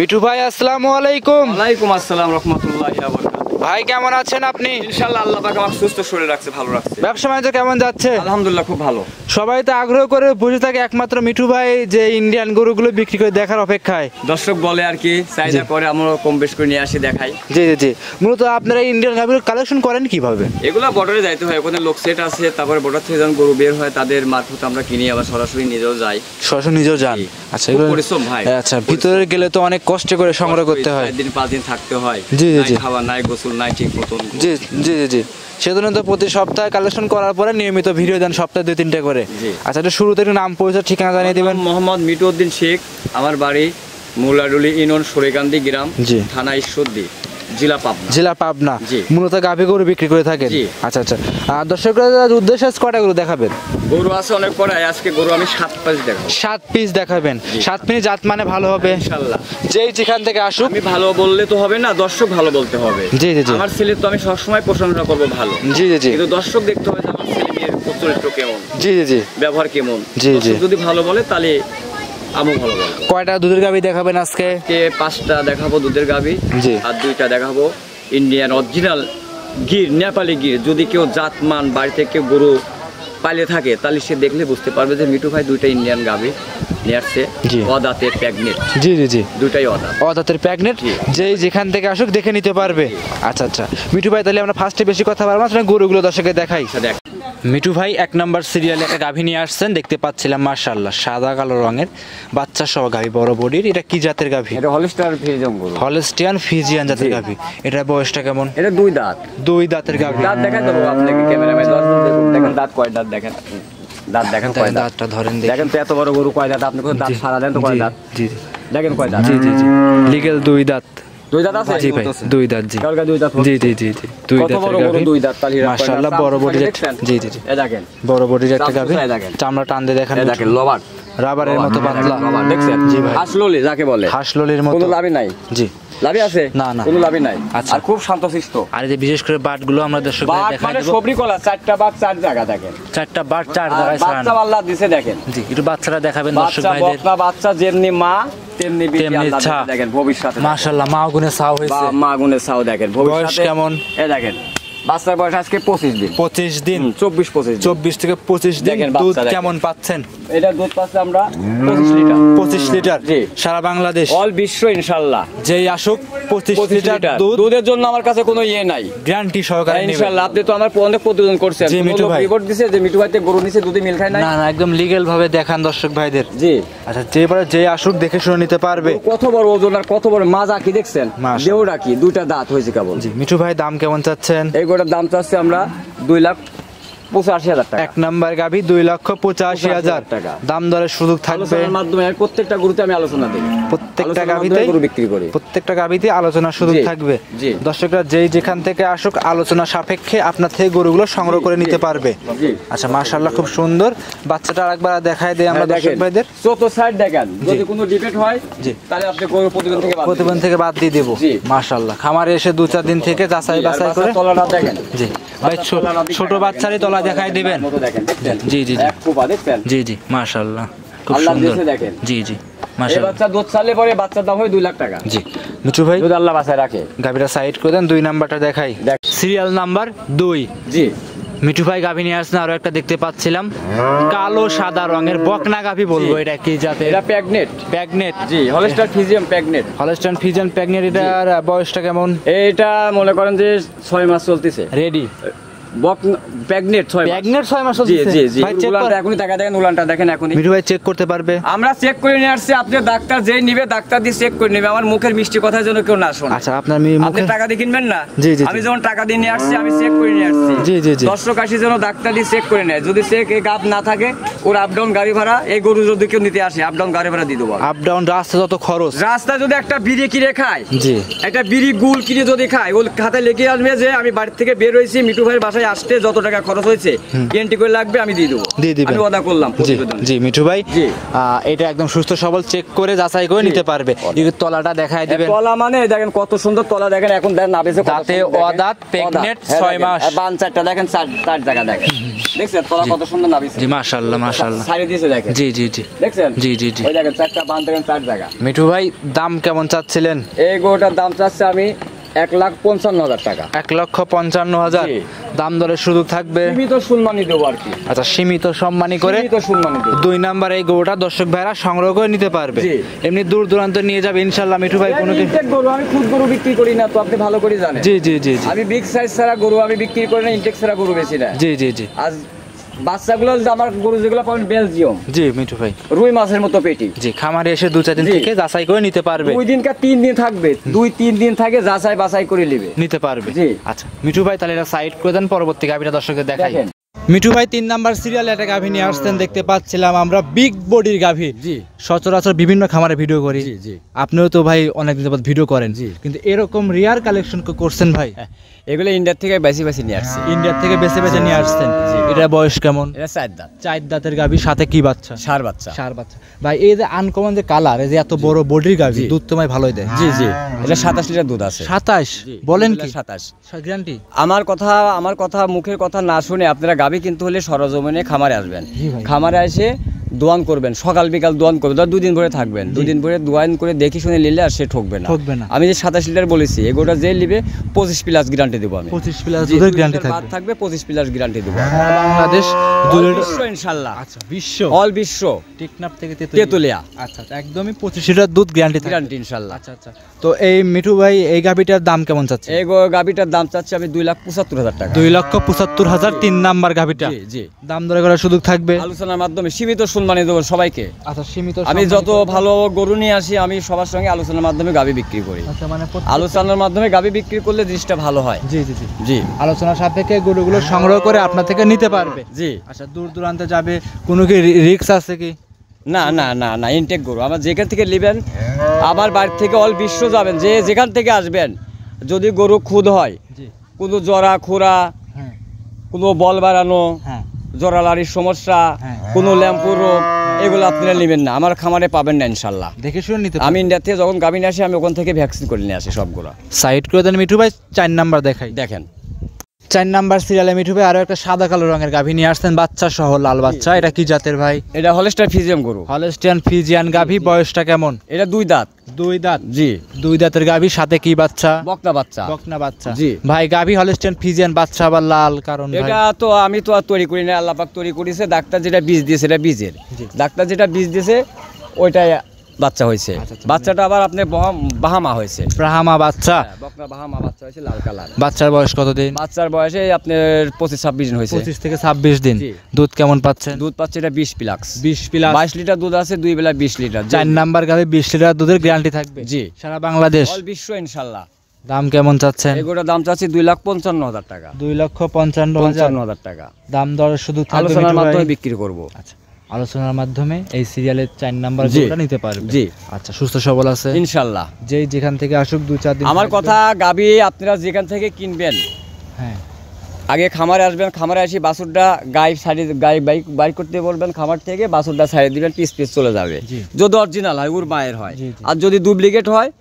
মিঠু ভাই আসসালামু আলাইকুম। ওয়ালাইকুম আসসালাম রাহমাতুল্লাহি ওয়া বারাকাতুহু। ভাই কেমন আছেন আপনি? ইনশাআল্লাহ আল্লাহ পাক আমাকে সুস্থ শরীর রাখছে, ভালো রাখছে। ব্যবসা বাণিজ্য কেমন যাচ্ছে? আলহামদুলিল্লাহ খুব ভালো। সবাই তো আগ্রহ করে বসে থাকে একমাত্র মিঠু ভাই যে ইন্ডিয়ান গরুগুলো বিক্রি করে দেখার অপেক্ষায়। দর্শক বলে আর কি, চাহিদা করে, আমরা কম বেশ করে নিয়ে আসি দেখাই। জি জি জি। মূলত আপনারা ইন্ডিয়ান গাভীর কালেকশন করেন কিভাবে? এগুলা বর্ডারে যাইতে হয়, ওখানে লোক সেট আছে, তারপরে বর্ডার থেকে যখন গরু বের হয় তাদের মারফত আমরা কিনি, আবার সরাসরি নিজেও যাই। সরাসরি নিজেও যান? আচ্ছা, এগুলো পরিশ্রম ভাই। আচ্ছা, ভিতরে গেলে তো অনেক কষ্ট করে সংগ্রহ করতে হয়। 4 দিন 5 দিন থাকতে হয়। জি জি জি। খাওয়া নাই, গোসল নাই ঠিক মতন। জি জি জি জি। সেজন্য তো প্রতি সপ্তাহে কালেকশন করার পরে নিয়মিত ভিডিও দেন, সপ্তাহে 2-3টা করে। আচ্ছা, এটা শুরুতে একটু নাম পরিচয় ঠিকানা জানিয়ে দিবেন। মোহাম্মদ মিটুউদ্দিন শেখ, আমার বাড়ি মুলাডুলি ইউনিয়ন সরেকান্দি গ্রাম, থানা ঈশ্বরদী, জেলা পাবনা। জেলা পাবনা। মূলত গাভী গরু বিক্রি করে থাকেন? আচ্ছা আচ্ছা। দর্শকরা উদ্দেশ্যে কয়টা গরু দেখাবেন? গরু আছে অনেক পরে, আজকে গরু আমি 7 পিস দেখাবো। 7 পিস দেখাবেন? 7 পিস জাত মানে ভালো হবে ইনশাআল্লাহ। যেই যেখান থেকে আসুক। আমি ভালো বললে তো হবে না, দর্শক ভালো বলতে হবে। জি জি জি। আমার ছেলে তো আমি সবসময় প্রশংসা করবো ভালো। জি জি জি। কিন্তু দর্শক দেখতে হবে যে আমার ছেলে মেয়ের চরিত্র কেমন, জি জি জি, ব্যবহার কেমন। জি জি। যদি ভালো বলে তাহলে আমি ভালো বলবো। কয়টা দুধের গাভী দেখাবেন আজকে? 5টা দেখাবো দুধের গাভী, জি। আর 2টা দেখাবো ইন্ডিয়ান অরিজিনাল গির, নেপালি গির। যদি কেউ জাতমান বাড়িতে কেউ গরু পালিয়ে থাকে তাহলে সে দেখলে বুঝতে পারবে যে মিঠু ভাই 2টা ইন্ডিয়ান গাভী নিয়ে আসছে, অদাঁতের প্রেগনেন্ট। জি জি জি। 2টাই অদাঁত। অদাঁতের প্রেগনেন্ট, যেই যেখান থেকে আসুক দেখে নিতে পারবে। আচ্ছা আচ্ছা মিঠু ভাই, তাহলে আমরা ফার্স্টে বেশি কথা বলবো না, গরুগুলো দর্শককে দেখাই। দেখ মিঠু ভাই 1 নম্বর সিরিয়ালে একটা গাভী নিয়ে আসছেন, দেখতে পাচ্ছিলাম মাশাআল্লাহ সাদা কালো রঙের বাচ্চা সহ গাভী, বড় বডির। এটা কি জাতের গাভী? এটা হলস্টাইন ফ্রিজিয়ান গরু। হলস্টিয়ান ফ্রিজিয়ান জাতের গাভী। এটা বয়সটা কেমন? এটা 2 দাঁত। 2 দাঁতের গাভী। দাঁত দেখাই দেবো আপনাকে, ক্যামেরাম্যান দেখুন দাঁত কয় দাঁত দেখেন। দাঁত দেখেন কয় দাঁত? দাঁতটা ধরেন দেখেন তো, এত বড় গরু কয় দাঁত? আপনি কোন দাঁত সারা দেন তো কয় দাঁত? জি দেখেন কয় দাঁত? জি জি জি। লিগ্যাল 2 দাঁত। 2 দাঁত আছে? জি ভাই 2 দাঁত। জি কালকা 2 দাঁত। জি জি জি জি। 2 কত বড় গরু? 2 দাঁত। তাহলে মাশাআল্লাহ বড় বডির। জি জি জি। এই দেখেন বড় বডির একটা গাভী, চামড়া টান দিয়ে দেখেন। এই দেখেন লবার, রাবারের মতো পাতলা। লবার দেখছেন? জি ভাই। হাসললি যাকে বলে, হাসললির মতো। কোনো লাভই নাই। জি। লাভই আছে? না না, কোনো লাভই নাই। আচ্ছা। আর খুব শান্তশিষ্ট। আর এই যে বিশেষ করে বাটগুলো আমরা দর্শকদের দেখাই মানে দেব। সবরি কলা, 4টা বাট 4 জায়গা দেখেন। 4টা বাট 4 জায়গায় ছাড়ানো। বাচ্চা আল্লাহ দিছে দেখেন। জি, একটু বাচ্চারা দেখাবেন দর্শক বাচ্চা ভাইদের। বকনা বাচ্চা যেমনি মা তেমনি বিটি আল্লাহ ইচ্ছা। দেখেন ভবিষ্যতে। মাশাআল্লাহ মা গুনে ছাও হইছে। মা গুনে ছাও দেখেন ভবিষ্যতে। বয়স কেমন? এই দেখেন বাচ্চার বয়স আজকে 25 দিন। 25 দিন? 24 থেকে 25 দিন। দুধ কেমন পাচ্ছেন? এটা দুধ পাচ্ছে আমরা 25 লিটার। 25 লিটার? জি। সারা বাংলাদেশ অল বিশ্ব ইনশাআল্লাহ। যেই আসুক 25 লিটার দুধ। দুধের জন্য আমার কাছে কোনো ইয়ে নাই, গ্যারান্টি সহকারে নেবেন ইনশাআল্লাহ। আপনি তো আমার অনেক প্রতিবেদন করছেন, জি মিঠু ভাই। রিপোর্ট দিয়েছে যে মিঠু ভাইতে গরু নিচে দুধে মিল খায় না। না না, একদম লিগ্যাল ভাবে দেখান দর্শক ভাইদের। জি। আচ্ছা, যে আসুক দেখে শুনে নিতে পারবে। কত বড় ওজন আর কত বড় মাজা কি দেখছেন? দেওড়া কি 2টা দাঁত হয়েছে কেবল। জি মিঠু ভাই, দাম কেমন চাচ্ছেন? এই গোটার দাম চাচ্ছি আমরা 2,85,000 টাকা। 1 নাম্বার গাভী 2,85,000 টাকা। দাম দরের সুযোগ থাকবে আলোচনার মাধ্যমে। প্রত্যেকটা গরুতে আমি আলোচনা দিই, প্রত্যেকটা গাভীতে গরু বিক্রি করি, প্রত্যেকটা গাভীতে আলোচনার সুযোগ থাকবে। দর্শকরা যেই যেখান থেকে আসুক আলোচনা সাপেক্ষে আপনার থেকে গরুগুলো সংগ্রহ করে নিতে পারবে। আচ্ছা মাশাআল্লাহ, খুব সুন্দর। বাচ্চাটা আরেকবার দেখাই দেই আমরা দর্শক ভাইদের। চতুর্থ সাইড দেখেন, যদি কোনো ডিবেট হয় তাহলে আপনি গরু প্রতিবেদন থেকে বাদ দিয়ে দেব। মাশাআল্লাহ, খামারে এসে 2-4 দিন থেকে যাচাই বাছাই করে। তলাটা দেখেন। জি ভাই, ছোট বাচ্চারই তলা দেখাই দিবেন। জি জি জি জি জি। মাশাআল্লাহ, খুব সুন্দর। জি জি মাশাআল্লাহ। বাচ্চা দুধ ছাড়লে পরে বাচ্চার দাম হয় 2 লাখ টাকা। জি মিঠু ভাই, দুধ আল্লাহ বাছায় রাখে। গাভীটা সাইড করে দেন, 2 নাম্বারটা দেখাই। Serial number 2। জি মিঠু ভাই গাভী নিয়ে আসছেন আরো একটা, দেখতে পাচ্ছিলাম কালো সাদা রঙের বকনা গাভী বলবো। এটা কি জাতের? এটা প্রেগনেন্ট। প্রেগনেন্ট? জি, Holstein Friesian pregnant. Holstein Friesian pregnant. এটার বয়সটা কেমন? এটা মনে করেন যে 6 মাস চলতেছে। রেডি? প্রেগনেন্ট 6 মাস। জি জি জি। উলানটা এখনি টাকা দেখেন, উলানটা দেখেন এখনি। মিঠু ভাই চেক করতে পারবে? আমরা চেক করে নিয়ে আসছি। আপনি ডাক্তার যেই নিবে ডাক্তার দিয়ে চেক করে নেবে। আমার মুখের মিষ্টি কথার জন্য কেউ না শোনে। আচ্ছা, আপনার আপনি টাকা দিয়ে কিনবেন না? জি জি। আমি যখন টাকা দিয়ে নিয়ে আসছি আমি চেক করে নিয়ে আসছি। জি জি জি। দর্শক আসি যেন ডাক্তার দিয়ে চেক করে নেয়। যদি চেক এই গাব না থাকে, ওর আপ ডাউন গাড়ি ভাড়া, এই গরু যদি কেউ নিতে আসে আপ ডাউন গাড়ি ভাড়া দিয়ে দেবো। আপ ডাউন রাস্তা যত খরচ। রাস্তা যদি একটা বিড়ি কিনে খায়, জি, একটা বিড়ি গুল কিনে যদি খায়, ওর খাতায় লিখে আসবে যে আমি বাড়ি থেকে বের হয়েছি, মিঠু ভাইয়ের বাসায় আসতে যত টাকা খরচ হয়েছে এন্ট্রি করে লাগবে, আমি দিয়ে দেবো। দিয়ে দিবেন? আমি ওয়াদা করলাম। জি মিঠু ভাই, জি এটা একদম সুস্থ সবল চেক করে যাচাই করে নিতে পারবে। তলাটা দেখাই দিবেন। তলা মানে দেখেন কত সুন্দর তলা দেখেন। এখন দেখেন নাবেছে দাঁতে অদাঁত প্রেগনেন্ট 6 মাস। বান 4টা দেখেন, 4 জায়গা দেখেন। দেখছেন তলা কত সুন্দর নাভি। জি মাশাআল্লাহ মাশাআল্লাহ। সাইডে দিয়েছে দেখেন। জি জি জি দেখছেন? জি জি জি। ওই দেখেন চারটা বান দেখেন, চার জায়গা। মিঠু ভাই দাম কেমন চাচ্ছিলেন? এই গরুটার দাম চাচ্ছে আমি 1,55,000 টাকা। 1,55,000। জি। দাম দরের সুযোগ থাকবে? সীমিত সম্মানই দেবো আর কি। আচ্ছা, সীমিত সম্মানী করে সীমিত সম্মানই দেবো। 2 নাম্বার এই গরুটা দর্শক ভাইরা সংগ্রহ করে নিতে পারবে। জি। এমনি দূর দূরান্ত নিয়ে যাবে ইনশাআল্লাহ মিঠু ভাই। কোনো ইনটেক গরু, আমি খুদ গরু বিক্রি করি না, তো আপনি ভালো করে জানেন। জি জি জি জি আমি বিগ সাইজ ছাড়া গরু আমি বিক্রি করি না, ইনটেক ছাড়া গরু বেশি না। জি জি জি আজ বাচ্চাগুলো আমার গরু যেগুলো পাবেন বেলজিয়াম, জি মিঠু ভাই। রুই মাছের মতো পেটি। জি, খামারে এসে 2-4 দিন জি। থেকে যাচাই করে নিতে পারবে। 2 দিন কা 3 দিন থাকবে, 2-3 দিন থাকে যাচাই বাছাই করে নেবে, নিতে পারবে। জি। আচ্ছা মিঠু ভাই, তাহলে এটা সাইড করে দেন, পরবর্তী গাভিটা দর্শকদের দেখাই। দেখেন। মিঠু ভাই 3 নাম্বার সিরিয়ালে একটা গাভি নিয়ে আসছেন, দেখতে পাচ্ছিলাম আমরা বিগ বডির গাভি। জি। সচরাচর বিভিন্ন খামারে ভিডিও করি। জি জি। আপনিও তো ভাই অনেকদিন যাবত ভিডিও করেন। জি। কিন্তু এরকম রিয়ার কালেকশন করছেন ভাই? এগুলো ইন্ডিয়া থেকে বেশি বেশি নিয়ে আসছি। ইন্ডিয়া থেকে বেছে বেছে নিয়ে আসছেন। জি। এটা বয়স কেমন? এটা 4 দাঁত। 4 দাঁতের গাভি, সাথে কি বাচ্চা? ষাঁড় বাচ্চা। ষাঁড় বাচ্চা। ভাই এই যে আনকমন যে কালার, এই যে এত বড় বডির গাভি, জি। দুধ তোমায় ভালোই দেয়। জি জি। এটা 27 লিটার দুধ আছে। 27? বলেন কি? 27। গ্যারান্টি? আমার কথা মুখের কথা না শুনে আপনারা গাবি কিনতে হলে সরজমিনে খামারে আসবেন। জি ভাই। খামারে এসে দোয়ান করবেন, সকাল বিকাল দোয়ান করবেন, 2 দিন ধরে থাকবেন। 2 দিন ধরে দোয়ান করে দেখে শুনে নিলে আর সে ঠকবে না। ঠকবে না। আমি যে 27 লিটার বলেছি, এগুলোটা যে নিবে 25 প্লাস গ্যারান্টি দেবো আমি। 25 প্লাস দুধের গ্যারান্টি থাকবে। থাকবে 25 প্লাস গ্যারান্টি দেবো। বাংলাদেশ দুধের বিশ্ব ইনশাআল্লাহ। আচ্ছা, বিশ্ব অল বিশ্ব। টেকনাফ থেকে তেতুলিয়া। আচ্ছা আচ্ছা, একদমই 25 লিটার দুধ গ্যারান্টি থাকবে। গ্যারান্টি ইনশাআল্লাহ। আচ্ছা আচ্ছা। তো এই মিঠু ভাই এই গাভিটার দাম কেমন চাচ্ছে? এই গাবিটার দাম চাচ্ছি আমি 2,75,000 টাকা। 2,75,000 3 নাম্বার গাভিটা। জি জি। দাম দরে করার সুযোগ থাকবে? আলোচনার মাধ্যমে সীমিত সম্মানে দেবো সবাইকে। আচ্ছা, সীমিত আমি সম্মানে যত ভালো গরু নিয়ে আসি, আমি সবার সঙ্গে আলোচনার মাধ্যমে গাবি বিক্রি করি। আচ্ছা, মানে আলোচনার মাধ্যমে গাবি বিক্রি করলে জিনিসটা ভালো হয়। জি জি জি জি আলোচনা সাপেক্ষে গরুগুলো সংগ্রহ করে আপনার থেকে নিতে পারবে। জি। আচ্ছা, দূর দূরান্তে যাবে, কোনো কি রিস্ক আছে কি? না না না না, ইনটেক গরু আমার যেখান থেকে নেবেন, আমার বাড়ি থেকে অল বিশ্ব যাবেন, যে যেখান থেকে আসবেন, যদি গরু খুদ হয়, জি। কোনো জরা খোরা, হ্যাঁ কোনো বল বাড়ানো, হ্যাঁ জরালারির সমস্যা, হ্যাঁ। কোনো ল্যাম্পুর রোগ, এগুলো আপনারা নেবেন না, আমার খামারে পাবেন না ইনশাল্লাহ। দেখে শুনে নিতে আমি ইন্ডিয়া থেকে যখন গাভী নিয়ে আসি, আমি ওখান থেকে ভ্যাকসিন করে নিয়ে আসি সবগুলো। সাইড করে দেন মিঠু ভাই। 4 নাম্বার দেখাই। দেখেন 4 নাম্বার সিরিয়ালে মিঠু ভাই আরো একটা সাদা কালো রঙের গাভী নিয়ে আসছেন, বাচ্চা সহ লাল বাচ্চা। এটা কি জাতের ভাই? এটা হলস্টার ফিজিয়াম গরু। হলস্টিয়ান ফ্রিজিয়ান গাভী। বয়সটা কেমন? এটা 2 দাঁত। 2 দাঁত। জি। 2 দাঁতের গাভী, সাথে কি বাচ্চা? বকনা বাচ্চা। বকনা বাচ্চা। জি। ভাই গাভী হলস্টিয়ান ফ্রিজিয়ান, বাচ্চা আবার লাল, কারণ ভাই? এটা তো আমি তো আর তৈরি করি না, আল্লাহ পাক তৈরি করেছে। ডাক্তার যেটা বীজ দিয়েছে এটা বীজের। জি। ডাক্তার যেটা বীজ দিয়েছে ওইটাই বাচ্চা হয়েছে। আচ্ছা, আচ্ছা। বাচ্চাটা আবার আপনার বাহামা হয়েছে। ব্রাহ্মা বাচ্চা। হ্যাঁ, বকনা বাহামা বাচ্চা হয়েছে, লাল কালার। বাচ্চার বয়স কতদিন? বাচ্চার বয়সে আপনার 25-26 দিন হয়েছে। 25 থেকে 26 দিন। জি। দুধ কেমন পাচ্ছেন? দুধ পাচ্ছে এটা 20 প্লাস। 20 প্লাস। 22 লিটার দুধ আছে, 2 বেলা 20 লিটার। 4 নাম্বার গাভী 20 লিটার দুধের গ্যারান্টি থাকবে। জি। সারা বাংলাদেশ। অল বিশ্ব ইনশাল্লাহ। দাম কেমন চাচ্ছেন? এগুলোর দাম চাচ্ছি 2,55,000 টাকা। 2,55,000 টাকা। দাম দর শুধু থাকবে আলোচনার মিঠু ভাই? মাধ্যমে বিক্রি করব। আচ্ছা, আলোচনার মাধ্যমে এই সিরিয়ালের 4 নাম্বার জি। গরুটা নিতে পারবে। জি। আচ্ছা, সুস্থ সবল আছে ইনশাল্লাহ। যেই যেখান থেকে আসুক 2-4 দিন আমার থাকবে। কথা, গাবি আপনারা যেখান থেকে কিনবেন, হ্যাঁ আগে খামারে আসবেন, খামারে আসি বাছুরটা বাইক করতে বলবেন, খামার থেকে বাছুরটা ছাড়িয়ে দিবেন, পিস চলে যাবে। জি। যদি অরিজিনাল হয়, ওর মায়ের হয়। জি, জি। আর যদি ডুপ্লিকেট হয়,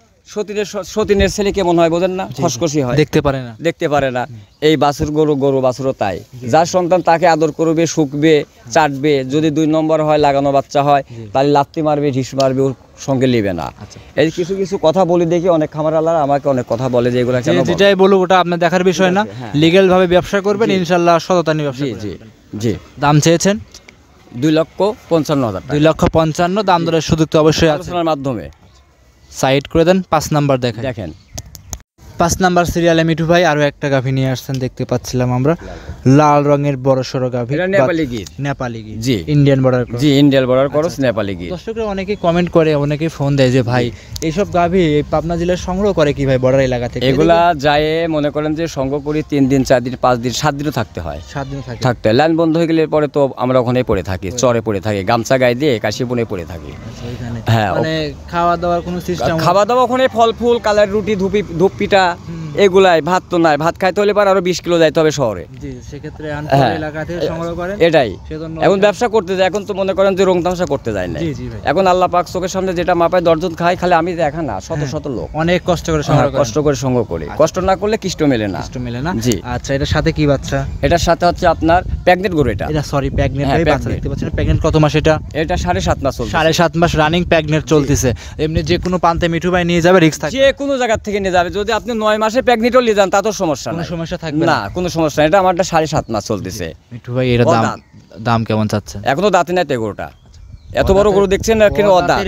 সতীনের ছেলে কেমন হয় বোঝেন না, খসখসি হয়, দেখতে পারে না। দেখতে পারে না। এই বাছুর গরু বাছুরও তাই। যার সন্তান তাকে আদর করবে, শুকবে, চাটবে। যদি 2 নম্বর হয়, লাগানো বাচ্চা হয়, তাহলে লাত্তি মারবে, ঢিস মারবে, ওর সঙ্গে নেবে না। আচ্ছা। এই কিছু কিছু কথা বলে দেখি, অনেক খামারওয়ালারা আমাকে অনেক কথা বলে যে এগুলা কেন বলো? যেটাই বলবো ওটা আপনার দেখার বিষয় না। হ্যাঁ। লিগ্যাল ভাবে ব্যবসা করবেন, ইনশাআল্লাহ সততা নিয়ে ব্যবসা জি করবেন। জি জি। দাম চেয়েছেন 2,55,000 টাকা। 2,55,000। দাম দরের সুযোগ তো অবশ্যই আছে। আলোচনার মাধ্যমে। সাইড করে দেন। 5 নাম্বার দেখেন। দেখেন 5 নাম্বার সিরিয়ালে মিঠু ভাই আরো একটা গাভী নিয়ে আসছেন, দেখতে পাচ্ছিলাম আমরা, লাল রঙের বড় সড়ো গাভী। এটা নেপালি গির। নেপালি গির। জি। Indian border. জি, Indian border cross Nepali Gir. দর্শকরা অনেকেই কমেন্ট করে, অনেকেই ফোন দেয় যে ভাই এইসব গাভী এই পাবনা জেলার সংগ্রহ করে কি ভাই বর্ডার এলাকা থেকে? এগুলা যায় মনে করেন যে সংগ্রহ করি 3 দিন 4 দিন 5 দিন 7 দিনও থাকতে হয়। 7 দিন থাকে। থাকতে লাইন বন্ধ হয়ে গেলে পরে তো আমরা ওখানেই পড়ে থাকি, চরে পড়ে থাকি, গামছা গায়ে দিয়ে কাশি বনে পড়ে থাকি। আচ্ছা, ওইখানে হ্যাঁ, মানে খাওয়া দাওয়ার কোনো সিস্টেম? খাওয়া দাওয়া ওখানে ফল ফুল, কালার রুটি, ধূপ পিঠা, এগুলাই ভাত তো নাই, ভাত খাইতে হলে পারে আরো 20 কিলো যাইতে হবে শহরে। জি, সেক্ষেত্রে আনপুর এলাকা থেকে সংগ্রহ করেন। এটাই এখন ব্যবসা করতে যায়, এখন তো মনে করেন যে রং তামাশা করতে যায় না। এখন আল্লাহ পাক চোখের সামনে যেটা মাপায় 10 জন খায়, খালি আমি দেখা না, শত শত লোক অনেক কষ্ট করে সংগ্রহ করে, কষ্ট করে সংগ্রহ করে। কষ্ট না করলে কৃষ্ট মেলে না। জি। আচ্ছা, এটার সাথে কি বাচ্চা? এটার সাথে হচ্ছে আপনার প্রেগনেন্ট গরু। এটা সরি প্রেগনেন্ট বাচ্চা দেখতে পাচ্ছেন। প্রেগনেন্ট কত মাস এটা? এটা 7.5 মাস চলছে। 7.5 মাস রানিং প্রেগনেন্ট চলতেছে। এমনি যে কোনো প্রান্তে মিঠু ভাই নিয়ে যাবে, রিস্ক থাকে? যে কোনো জায়গা থেকে নিয়ে যাবে। যদি আপনি 9 মাসে প্রেগনেন্টও নিয়ে যান তা তো সমস্যা না, কোনো সমস্যা থাকবে না, কোনো সমস্যা না। এটা আমারটা 7.5 মাস চলতেছে। মিঠু ভাই এর দাম কেমন চাচ্ছেন? এখনো দাঁতে নাই তো গরুটা। এত বড় গরু দেখছেন না, কিন্তু অদাঁত।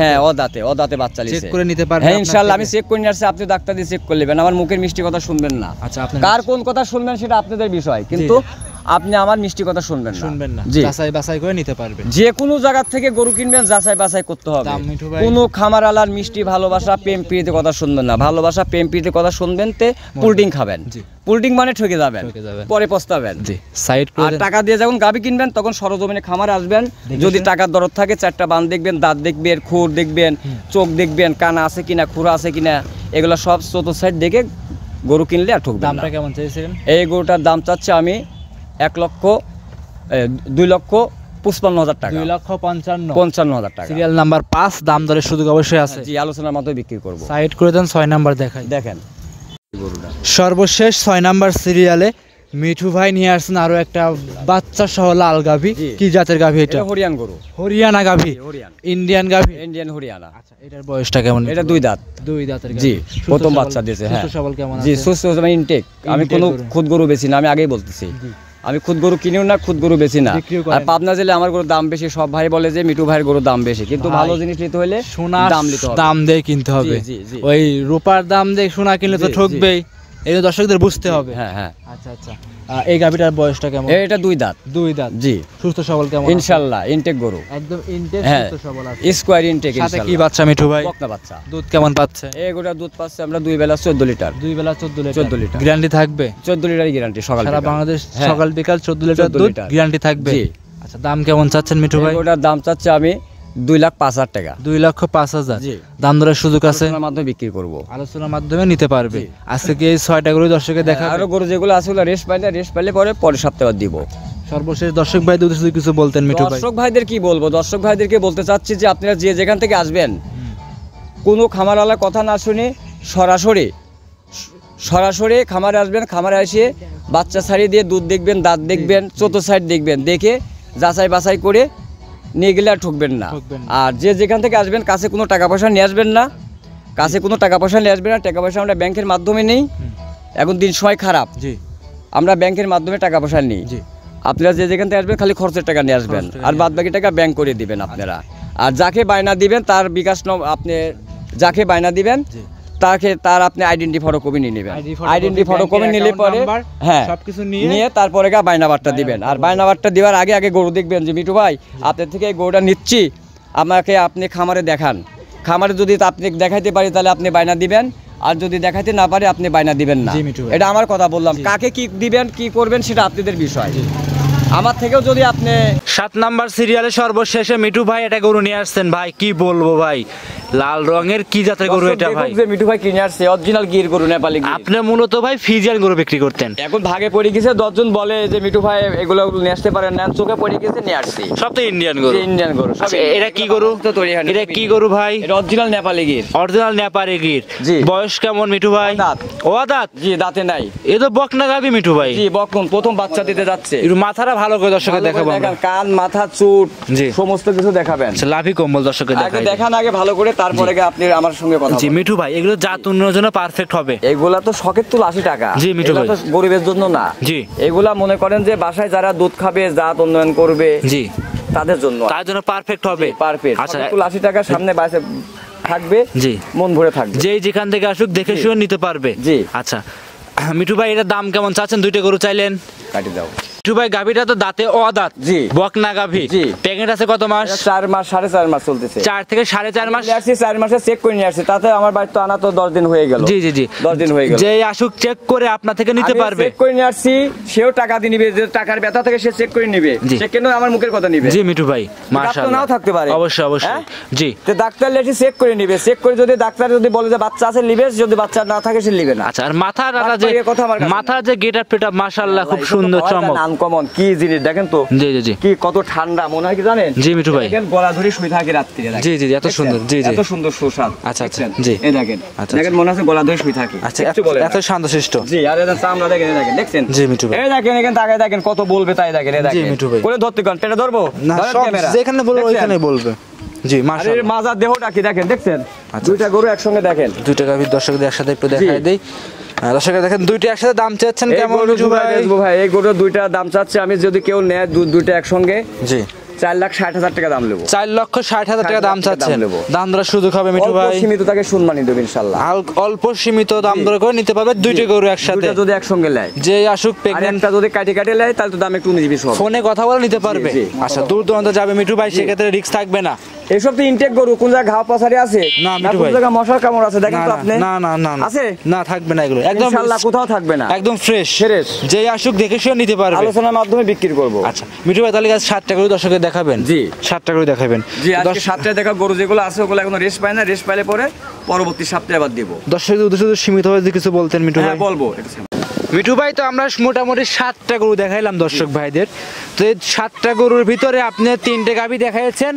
হ্যাঁ, অদাঁতে বাচ্চা লিছে। চেক করে নিতে পারবেন? হ্যাঁ, ইনশাআল্লাহ আমি চেক করে নিয়ে আসছি। আপনি ডাক্তার দিয়ে চেক করে নেবেন, আমার মুখের মিষ্টি কথা শুনবেন না। আচ্ছা, আপনি কার কোন কথা শুনবেন সেটা আপনাদের বিষয়, কিন্তু আপনি আমার মিষ্টি কথা শুনবেন না। জি, যাচাই বাছাই করে নিতে পারবেন। যে কোনো জায়গা থেকে গরু কিনবেন যাচাই বাছাই করতে হবে। কোনো খামারওয়ালার মিষ্টি ভালোবাসা প্রেম প্রীতি কথা শুনবেন না। ভালোবাসা প্রেম প্রীতি কথা শুনবেন তে পুলডিং খাবেন। পুলডিং মানে ঠকে যাবেন, পরে পস্তাবেন। জি, সাইড করে। আর টাকা দিয়ে যখন গাবি কিনবেন তখন সরজমিনে খামারে আসবেন। যদি টাকার দরদ থাকে 4টা বান দেখবেন, দাঁত দেখবেন, খুর দেখবেন, চোখ দেখবেন, কানা আছে কিনা, খুরা আছে কিনা, এগুলো সব চতুর্থ সাইড দেখে গরু কিনলে আর ঠকবেন না। দামটা কেমন চাইছেন? এই গরুটার দাম চাচ্ছে আমি 2,55,000 টাকা। 2,55,000 টাকা। সিরিয়াল নাম্বার 5, দাম দরের সুযোগ অবশ্যই আছে। জি, আলোচনার মাধ্যমে বিক্রি করব। সাইড করে দেন। 6 নাম্বার দেখাই। দেখেন গরুটা সর্বশেষ 6 নাম্বার সিরিয়ালে মিঠু ভাই নিয়ে আসছেন আরো একটা বাচ্চা সহ লাল গাভী। কি জাতের গাভী এটা? হরিয়ানা গরু। হরিয়ানা গাভী, ইন্ডিয়ান গাভী। ইন্ডিয়ান হরিয়ানা। আচ্ছা, এটার বয়সটা কেমন? এটা 2 দাঁত। 2 দাঁতের গাভী। জি, প্রথম বাচ্চা দিয়েছে। হ্যাঁ, সুস্থ সবল কেমন আছে? জি, সুস্থ মানে ইনটেক। আমি কোনো খুদ গরু বেচি না, আমি আগেই বলতেছি। আমি খুদ গরু কিনিও না, খুদ গরু বেচি না। আর পাবনা জেলে আমার গরুর দাম বেশি। সব ভাই বলে যে মিঠু ভাইয়ের গরুর দাম বেশি, কিন্তু ভালো জিনিস নিতে হলে দাম নিতে হবে, দাম দিয়ে কিনতে হবে। ওই রূপার দাম দিয়ে সোনা কিনলে তো ঠকবেই, এই দর্শকদের বুঝতে হবে। হ্যাঁ হ্যাঁ। আচ্ছা আচ্ছা, এই গাভীটার বয়সটা কেমন? এটা 2 দাঁত। 2 দাঁত। জি, সুস্থ সবল কেমন? ইনশাআল্লাহ ইনটেক গরু, একদম ইনটেক, সুস্থ সবল আছে। স্কয়ার ইনটেক সাথে কি বাচ্চা মিঠু ভাই? বকনা বাচ্চা। দুধ কেমন পাচ্ছে? এই গরুটা দুধ পাচ্ছে আমরা 2 বেলা 14 লিটার। 2 বেলা 14 লিটার। 14 লিটার গ্যারান্টি থাকবে? 14 লিটারই গ্যারান্টি। সকাল সারা বাংলাদেশ সকাল বিকাল 14 লিটার দুধ গ্যারান্টি থাকবে। জি। আচ্ছা, দাম কেমন চাচ্ছেন মিঠু ভাই? গরুটার দাম চাচ্ছে আমি 2,05,000 টাকা। 2,05,000। জি। দাম দরের সুযোগ আছে? আলোচনার মাধ্যমে বিক্রি করব। আলোচনার মাধ্যমে নিতে পারবে। আজকে কি এই 6টা গরু দর্শককে দেখা? আরো গরু যেগুলো আছে ওগুলো রেস্ট পাইলে পরে সপ্তাহে দিব। সর্বশেষ দর্শক ভাইদের উদ্দেশ্যে কিছু বলতেন মিঠু ভাই? দর্শক ভাইদের কি বলবো? দর্শক ভাইদেরকে বলতে চাচ্ছি যে আপনারা যে যেখান থেকে আসবেন, কোনো খামারওয়ালার কথা না শুনে সরাসরি খামারে আসবেন। খামারে এসে বাচ্চা ছাড়িয়ে দিয়ে দুধ দেখবেন, দাঁত দেখবেন, চতুর্থ সাইড দেখবেন, দেখে যাচাই বাছাই করে নিয়ে গেলে আর ঠকবেন না। আর যে যেখান থেকে আসবেন কাছে কোনো টাকা পয়সা নিয়ে আসবেন না। টাকা পয়সা আমরা ব্যাংকের মাধ্যমে নেই। এখন দিন সময় খারাপ। জি, আমরা ব্যাংকের মাধ্যমে টাকা পয়সা নিই। জি, আপনারা যে যেখান থেকে আসবেন খালি খরচের টাকা নিয়ে আসবেন, আর বাদ বাকি টাকা ব্যাংক করে দিবেন আপনারা। আর যাকে বায়না দিবেন তার বিকাশ আপনি যাকে বায়না দিবেন তার আপনি আইডেন্টি ফটোকপি নিয়ে নেবেন। আইডেন্টি ফটোকপি নিলে পরে হ্যাঁ সবকিছু নিয়ে তারপরে বায়না বার্তা দিবেন। আর বায়না বার্তা দেওয়ার আগে গরু দেখবেন যে মিঠু ভাই আপনার থেকে এই গরুটা নিচ্ছি, আমাকে আপনি খামারে দেখান। খামারে যদি আপনি দেখাইতে পারি তাহলে আপনি বায়না দিবেন, আর যদি দেখাইতে না পারে আপনি বায়না দিবেন না। এটা আমার কথা বললাম। কাকে কি দিবেন কি করবেন সেটা আপনাদের বিষয়। আমার থেকেও যদি আপনি 7 নাম্বার সিরিয়ালে সর্বশেষে মিঠু ভাই এটা গরু নিয়ে আসছেন। ভাই কি বলবো ভাই, লাল রঙের কি জাতের গরু এটা ভাই? যে মিঠু ভাই কিনে আসছে অরিজিনাল গির গরু, নেপালি গির। আপনি মূলত ভাই ফিজিয়ান গরু বিক্রি করতেন, এখন ভাগে পড়ে গেছে। 10 জন বলে যে মিঠু ভাই এগুলো নিয়ে আসতে পারেন না, চোখে পড়ে গেছে নিয়ে আসছি। সব তো ইন্ডিয়ান গরু। ইন্ডিয়ান গরু। এটা কি গরু? এটা কি গরু ভাই? এটা অরিজিনাল নেপালি গির। অরিজিনাল নেপালি গির। বয়স কেমন মিঠু ভাই? দাঁত। ও দাঁত? জি, দাঁতে নাই। এ তো বকনা গাবি মিঠু ভাই। জি, বকন প্রথম বাচ্চা দিতে যাচ্ছে। একটু মাথাটা ভালো করে দর্শককে দেখাবো আমরা। কান, মাথা, চুট সমস্ত কিছু দেখাবেন। লাভি কম্বল দর্শককে দেখান আগে ভালো করে, তারপরে আপনি আমার সঙ্গে কথা বলুন। জি মিঠু ভাই, এগুলো জাত উন্নয়নের জন্য পারফেক্ট হবে। এগুলা তো শখের তুল 80 টাকা। জি মিঠু ভাই, গরিবের জন্য না। জি, এগুলা মনে করেন যে বাসায় যারা দুধ খাবে, জাত উন্নয়ন করবে, জি তাদের জন্য পারফেক্ট হবে। পারফেক্ট। আচ্ছা, তুল 80 টাকা সামনে বাসে থাকবে। জি, মন ভরে থাকবে। যেই যেখান থেকে আসুক দেখে শুনে নিতে পারবে। জি। আচ্ছা মিঠু ভাই, এটার দাম কেমন চাচ্ছেন? 2টা গরু চাইলেন, কাটি দাও। মিঠু ভাই গাভীটা তো দাঁতে অদাঁত, জি বকনা গাভী, জি প্রেগনেন্ট আছে কত মাস? 4 মাস 4.5 মাস চলতেছে। 4 থেকে 4.5 মাস। 4 মাসে চেক করে নিয়ে আসছি, তাতে আমার বাড়ি তো আনা তো 10 দিন হয়ে গেল। জি জি জি 10 দিন হয়ে গেল। যে আসুক চেক করে আপনার থেকে নিতে পারবে। চেক করে নিয়ে আসছি, সেও টাকা দিয়ে নিবে, যে টাকার ব্যথা থেকে সে চেক করে নিবে, সে কেন আমার মুখের কথা নিবে? জি মিঠু ভাই মাশাআল্লাহ, নাও থাকতে পারে, অবশ্যই অবশ্যই। জি তো ডাক্তার লেখি চেক করে নিবে, চেক করে যদি ডাক্তার যদি বলে যে বাচ্চা আছে লিবে, যদি বাচ্চা না থাকে সে লিবে না। আচ্ছা, আর মাথার যে গেটআপ পেটআপ মাশাআল্লাহ খুব সুন্দর চমক, আনকমন কি জিনিস দেখেন তো। জি জি জি কি কত ঠান্ডা মনে হয় কি জানেন? জি মিঠু ভাই দেখেন গলা ধরে শুয়ে থাকে রাত্রিরে। জি জি এত সুন্দর, জি জি এত সুন্দর সুস্বাদ। আচ্ছা আচ্ছা জি এই দেখেন, দেখেন মনে হচ্ছে গলা ধরে শুয়ে থাকে। আচ্ছা এত শান্তশিষ্ট। জি আর এটা চামড়া দেখেন, দেখেন দেখছেন? জি মিঠু ভাই এই দেখেন, এখান তাকায় দেখেন কত বলবে তাই দেখেন। এই দেখেন জি মিঠু ভাই কোলে ধরতে কোন পেটে ধরবো না, সব যেখানে বলবো ওইখানে বলবে। জি মাশাআল্লাহ, আরে মাজার দেহটা কি দেখেন, দেখছেন? দুইটা গরু একসঙ্গে দেখেন, দুইটা গাভীর দর্শকদের একসাথে একটু দেখাই দেই। দর্শকরা দেখেন দুইটা একসাথে দাম চাচ্ছেন কেমন মিঠু ভাই? ভাই এই গরু দুইটা দাম চাচ্ছে আমি, যদি কেউ নেয় দুইটা একসঙ্গে, জি 4,60,000 টাকা দাম নেবো। 4,60,000 টাকা দাম চাচ্ছেন, দাম দরের সুযোগ হবে মিঠু ভাই? সীমিত তাকে সম্মানই দেব ইনশাআল্লাহ, অল্প সীমিত দাম দর করে নিতে পারবে দুইটা গরু একসাথে, দুইটা যদি একসঙ্গে নেয়। যে আসুক প্রেগন্যান্টটা যদি কাটে নেয় তাহলে তো দাম একটু 19-20 হবে, ফোনে কথা বলে নিতে পারবে। আচ্ছা দূর দূরান্ত যাবে মিঠু ভাই, সেক্ষেত্রে রিস্ক থাকবে না। এসব তো ইনটেক গরু, কোন জায়গা ঘাও পাছারি আছে না মিঠু ভাই, কোন জায়গা মশার কামড় আছে দেখেন তো আপনি? না না না আছে না, থাকবে না এগুলো, একদম ইনশাআল্লাহ কোথাও থাকবে না, একদম ফ্রেশ। যে আসুক দেখে শুনে নিতে পারবে, আলোচনার মাধ্যমে বিক্রি করব। আচ্ছা মিঠু ভাই তাহলে 7টা গরু দর্শকদের দেখাবেন? জি 7টা গরু দেখাবেন। জি আজকে 7টা দেখা গরু যেগুলো আছে ওগুলো এখনো রেস্ট পায় না, রেস্ট পাইলে পরে পরবর্তী সপ্তাহে আবার দেব। দর্শকদের উদ্দেশ্যে সীমিতভাবে যদি কিছু বলতেন মিঠু ভাই? বলবো মিঠু ভাই, তো আমরা মোটামুটি 7টা গরু দেখাইলাম দর্শক ভাইদের। তো এই 7টা গরুর ভিতরে আপনি 3টে গাভী দেখাইছেন,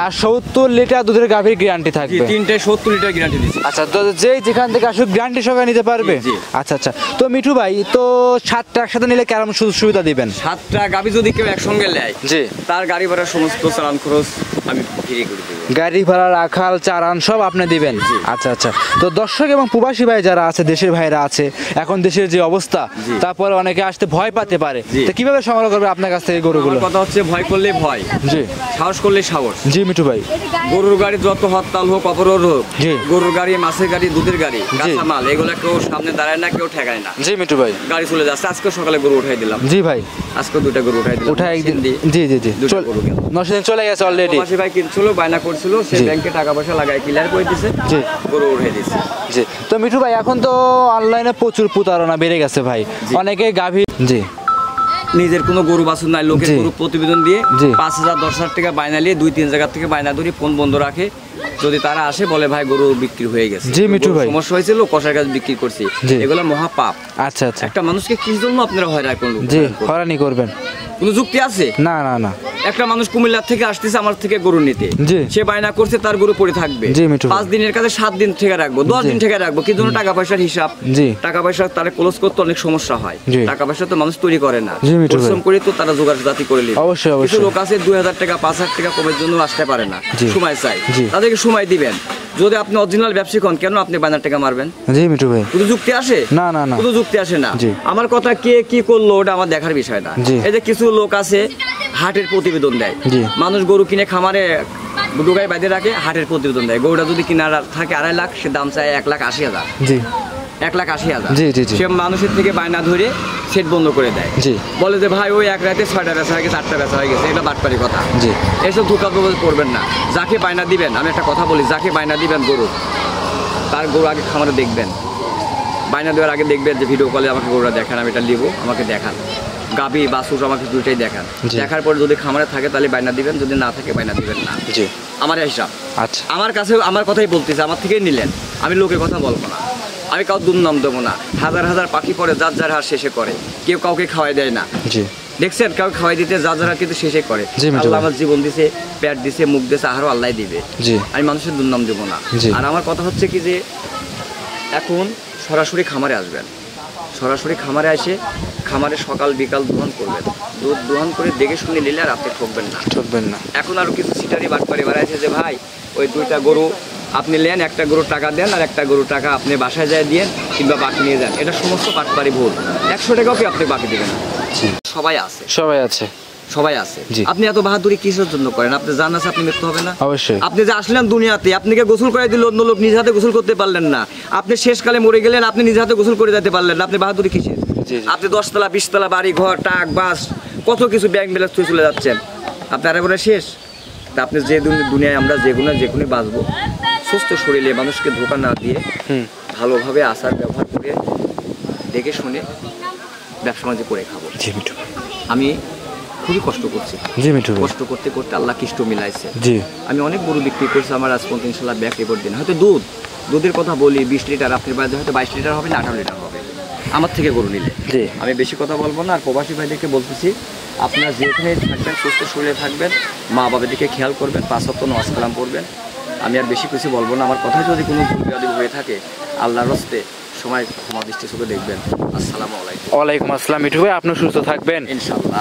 আর 70 লিটার দুধের গাভীর গ্যারান্টি থাকবে। 3টে 70 লিটার গ্যারান্টি দিচ্ছি। আচ্ছা, তো যেই যেখান থেকে আসুক গ্যারান্টি সহকারে নিতে পারবে? আচ্ছা আচ্ছা, তো মিঠু ভাই তো 7টা একসাথে নিলে কেমন সুবিধা দিবেন? 7টা গাভী যদি কেউ একসঙ্গে নেয়, জি তার গাড়ি ভাড়া সমস্ত চালান খরচ আমি ফ্রি করে দেব। গাড়ি ভাড়া, রাখাল, চারান সব আপনি দিবেন? আচ্ছা আচ্ছা, তো দর্শক এবং প্রবাসী ভাই যারা আছে, দেশের ভাইরা আছে, এখন দেশের যে অবস্থা, তারপরে অনেকে আসতে ভয় পাতে পারে, তো কিভাবে সংগ্রহ করবে আপনার কাছ থেকে গরুগুলো? কথা হচ্ছে ভয় করলে ভয়, জি সাহস করলে সাহস। জি মিঠু ভাই, গরুর গাড়ি যত হরতাল হোক, অপরাধ হোক, গরুর গাড়ি, মাছের গাড়ি, দুধের গাড়ি, কাঁচামাল, এগুলো কেউ সামনে দাঁড়ায় না, কেউ ঠেকায় না। জি মিঠু ভাই, গাড়ি চলে যাচ্ছে। আজকে সকালে গরু উঠাই দিলাম। জি ভাই, আজকে 2টা গরু উঠাই দিলাম, উঠাই একদিন। জি জি জি, নরসিংদী চলে গেছে অলরেডি। প্রবাসী ভাই কিনছিল, বায়না করছিল, সে ব্যাংকে টাকা পয়সা লাগায় ক্লিয়ার করে দিয়েছে, জি গরু উঠাই দিয়েছে। জি, তো মিঠু ভাই এখন তো অনলাইনে প্রচুর প্রতারণা বেড়ে গেছে ভাই, অনেকে গাভী, জি নিজের কোনো গরু বাছুর নাই, লোকের গরু প্রতিবেদন দিয়ে 5,000 10,000 টাকা বায়না নিয়ে 2-3 জায়গা থেকে বায়না ধরে ফোন বন্ধ রাখে। যদি তারা আসে বলে ভাই গরু বিক্রি হয়ে গেছে, জি মিঠু ভাই সমস্যা হয়েছিল, কষার কাছে বিক্রি করছি, এগুলো মহা পাপ। আচ্ছা আচ্ছা, একটা মানুষকে কি জন্য আপনারা হয়রানি করবেন? জি হয়রানি করবেন, কোনো যুক্তি আছে? না না না। একটা মানুষ কুমিল্লা থেকে আসতেছে আমার থেকে গরু নিতে, সে বায়না করছে তার গরু পড়ে থাকবে, 5 দিনের কাছে 7 দিন থেকে রাখবো, 10 দিন থেকে রাখবো, কি জন্য? টাকা পয়সার হিসাব, টাকা পয়সা তারা ক্লোজ করতে অনেক সমস্যা হয়, টাকা পয়সা তো মানুষ তৈরি করে না, পরিশ্রম করে তো তারা জোগাড় জাতি করে নেবে। কিছু লোক আছে 2,000 টাকা 5,000 টাকা কমের জন্য আসতে পারে না, সময় চাই, তাদেরকে সময় দিবেন। যদি আপনি অরিজিনাল ব্যবসায়ী হন, কেন আপনি বায়নার টাকা মারবেন? জি মিঠু ভাই, কোনো যুক্তি আসে? না না না, কোনো যুক্তি আসে না। আমার কথা কে কি করলো ওটা আমার দেখার বিষয় না। এই যে কিছু লোক আছে হাটের প্রতিবেদন দেয়, মানুষ গরু কিনে খামারে ঢুকায় বাইরে রাখে, হাটের প্রতিবেদন দেয়, গরুটা যদি কিনা থাকে 2.5 লাখ, সে দাম চায় 1,80,000, 1,80,000, সে মানুষের থেকে বায়না ধরে সেট বন্ধ করে দেয়, বলে যে ভাই ওই এক রাতে 6টা বেচা হয়ে গেছে, 8টা বেচা হয়ে গেছে, এটা বাটপারি কথা। এসব ধোকা করবেন না। যাকে বায়না দিবেন, আমি একটা কথা বলি, যাকে বায়না দিবেন গরু, তার গরু আগে খামারে দেখবেন, বায়না দেওয়ার আগে দেখবেন যে ভিডিও কলে আমাকে গরুটা দেখান, আমি এটা নিবো, আমাকে দেখান, গাভী বাছুর আমাকে দুইটাই দেখান, দেখার পর যদি খামারে থাকে তাহলে বায়না দিবেন, যদি না থাকে বায়না দিবেন না। আমার হিসাব। আচ্ছা, আমার কাছে আমার কথাই বলতেছে, আমার থেকেই নিলেন, আমি লোকের কথা বলবো না, আমি কাউ দুর্নাম দেবো না। হাজার হাজার পাখি পরে যার যার হার শেষে করে, কেউ কাউকে খাওয়াই দেয় না, দেখছেন? কাউ খাওয়াই দিতে যার যার হার কিন্তু শেষে করে। আল্লাহ আমার জীবন দিছে, পেট দিছে, মুখ দিছে, আরো আল্লাহ দিবে, আমি মানুষের দুর্নাম দেবো না। আর আমার কথা হচ্ছে কি যে এখন সরাসরি খামারে আসবেন, সরাসরি খামারে এসে খামারে সকাল বিকাল দোহন করবেন, দুধ দোহন করে দেখে শুনে নিলে আর আপনি ঠকবেন না। এখন আরো কিছু সিটারি বাটপারি বাড়াইছে যে ভাই ওই 2টা গরু আপনি নেন, একটা গরুর টাকা দেন আর একটা গরুর টাকা আপনি বাসায় যায় দিয়েন কিংবা বাকি নিয়ে যান, এটা সমস্ত বাটপারি ভুল। 100 টাকাও কি আপনি বাকি দিবেন? সবাই আছে, সবাই আছে, সবাই আছে। আপনি এত বাহাদুরি কিসের জন্য করেন? আপনি জান আছে আপনি মৃত্যু হবে না? অবশ্যই। আপনি যে আসলেন দুনিয়াতে, আপনাকে গোসল করে দিল অন্য লোক, নিজ হাতে গোসল করতে পারলেন না, আপনি শেষকালে মরে গেলেন, আপনি নিজ হাতে গোসল করে যেতে পারলেন না, আপনি বাহাদুরি কিসের? আপনি 10 তলা 20 তলা বাড়ি ঘর, টাক বাস কত কিছু ব্যাংক ব্যালেন্স থুয়ে চলে যাচ্ছেন, আপনার এবারে শেষ। তা আপনি যে দুনিয়ায় আমরা যেগুলো বাঁচবো, সুস্থ শরীরে মানুষকে ধোকা না দিয়ে ভালোভাবে আচার ব্যবহার করে দেখে শুনে ব্যবসা বাণিজ্য করে খাবো। আমি খুবই কষ্ট করছি, কষ্ট করতে করতে আল্লাহ কৃষ্ট মিলাইছে। আমি অনেক গরু বিক্রি করছি, আমার আজ পর্যন্ত ইনশাল্লাহ ব্যাক রিপোর্ট দিন। হয়তো দুধের কথা বলি 20 লিটার, আপনার বাড়িতে হয়তো 22 লিটার হবে না 18 লিটার হবে আমার থেকে গরু নিলে। আমি বেশি কথা বলবো না। আর প্রবাসী ভাইদেরকে বলতেছি, আপনারা যেখানে থাকবেন সুস্থ শরীরে থাকবেন, মা বাবার দিকে খেয়াল করবেন, 5 ওয়াক্ত নামাজ কালাম করবেন। আমি আর বেশি কিছু বলবো না। আমার কথা যদি কোনো ভুল বিয়াদবি হয়ে থাকে, আল্লাহর রাস্তে সময় ক্ষমা দৃষ্টি চোখে দেখবেন। আসসালামু আলাইকুম। ওয়ালাইকুম আসসালাম। মিঠু ভাই, আপনি সুস্থ থাকবেন ইনশাআল্লাহ।